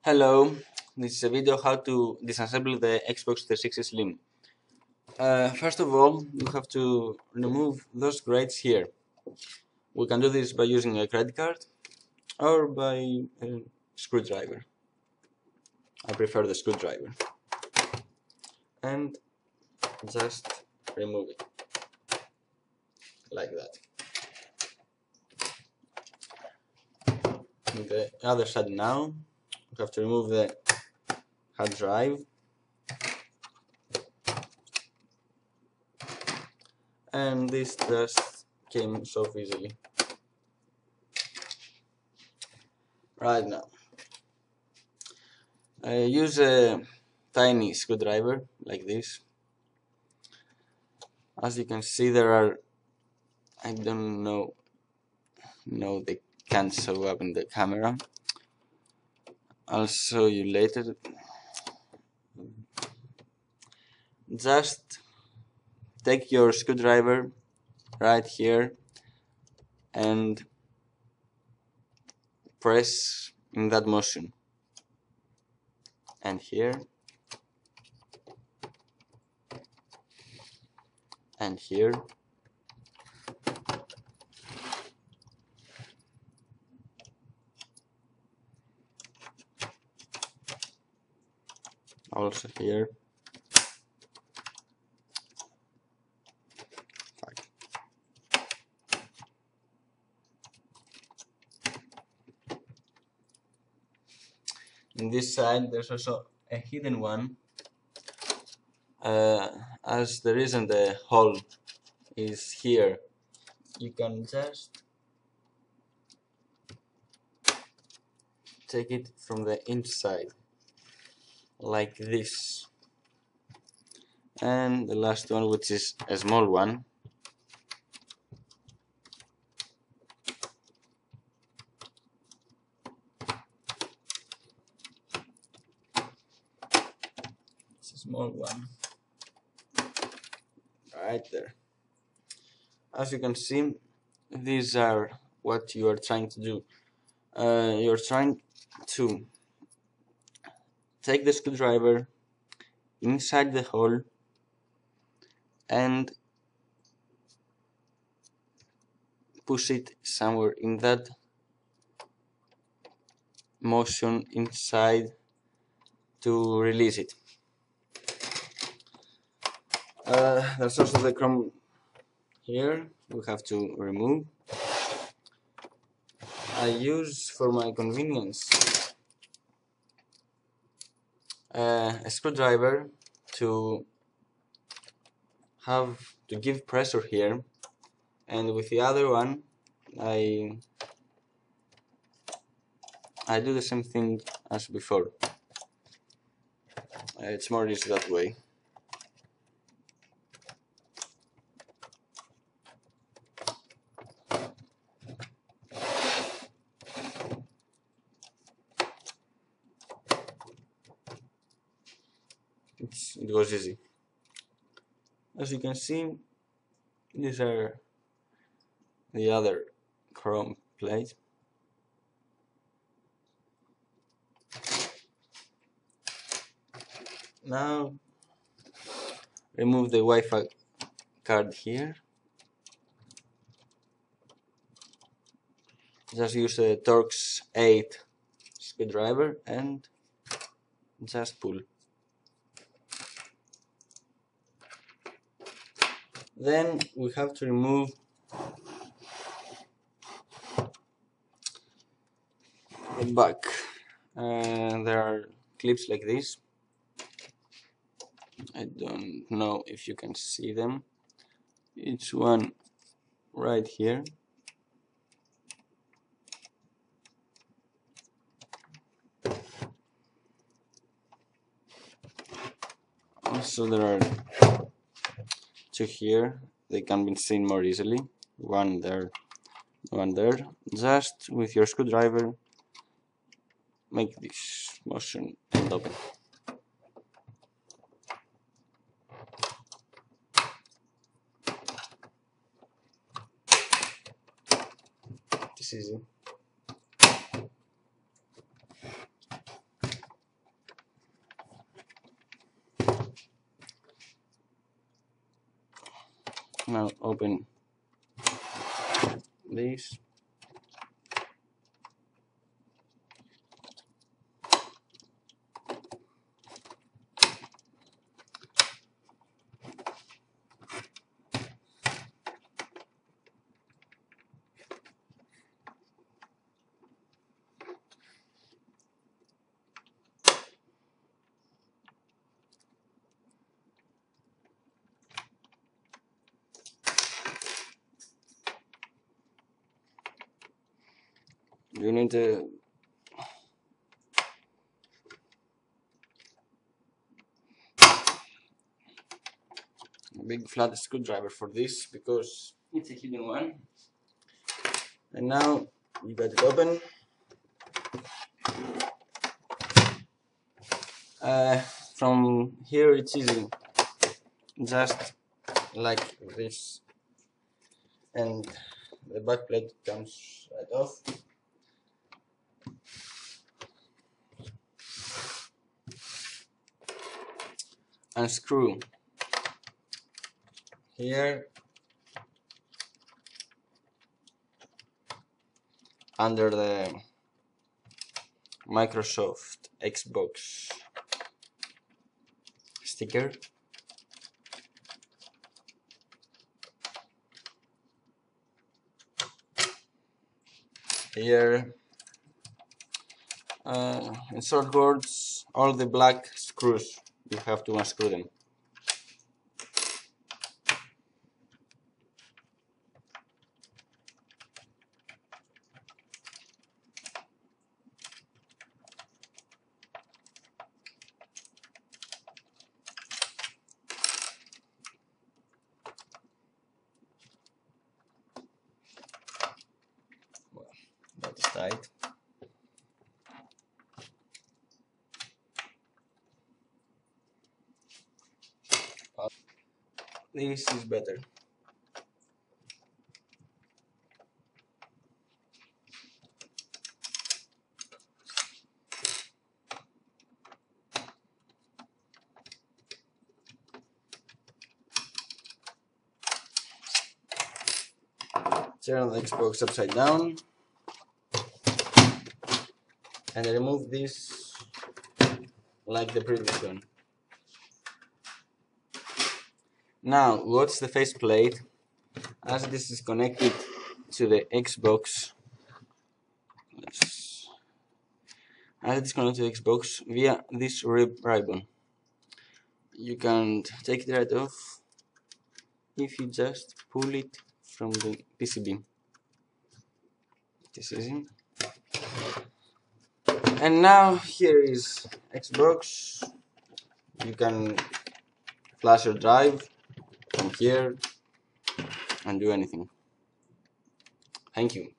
Hello, this is a video how to disassemble the Xbox 360 Slim. First of all, you have to remove those grates here. We can do this by using a credit card or by a screwdriver. I prefer the screwdriver. And just remove it like that. On the other side now, you have to remove the hard drive. And this just came so easily. Right now, I use a tiny screwdriver like this. As you can see, there are, I don't know, no, they can't show up in the camera. I'll show you later. Just take your screwdriver right here and press in that motion, and here and here, also here. In this side there's also a hidden one, as the reason the hole is here. You can just take it from the inside like this. And the last one, which is a small one, it's a small one right there. As you can see, these are what you are trying to do. You're trying to take the screwdriver inside the hole and push it somewhere in that motion inside to release it. There's also the chrome here we have to remove. I use, for my convenience, a screwdriver to give pressure here, and with the other one I do the same thing as before. It's more easy that way. It was easy. As you can see, these are the other chrome plate. Now remove the Wi-Fi card here. Just use a Torx 8 screwdriver and just pull. Then we have to remove the back. There are clips like this. I don't know if you can see them. Each one right here. Also there are two here. They can be seen more easily. One there, one there. Just with your screwdriver make this motion and open. This is easy. Now open this. You need a big flat screwdriver for this because it's a hidden one. And now you got it open. From here it's easy, just like this, and the back plate comes right off. Unscrew here under the Microsoft Xbox sticker. Here, in short words, all the black screws, you have to unscrew them. Well, that is tight. This is better. Turn the Xbox upside down and remove this like the previous one. Now watch the faceplate as this is connected to the Xbox. As it is connected to the Xbox via this ribbon. You can take it right off if you just pull it from the PCB. This is it. And now here is Xbox. You can flash your drive from here and do anything. Thank you.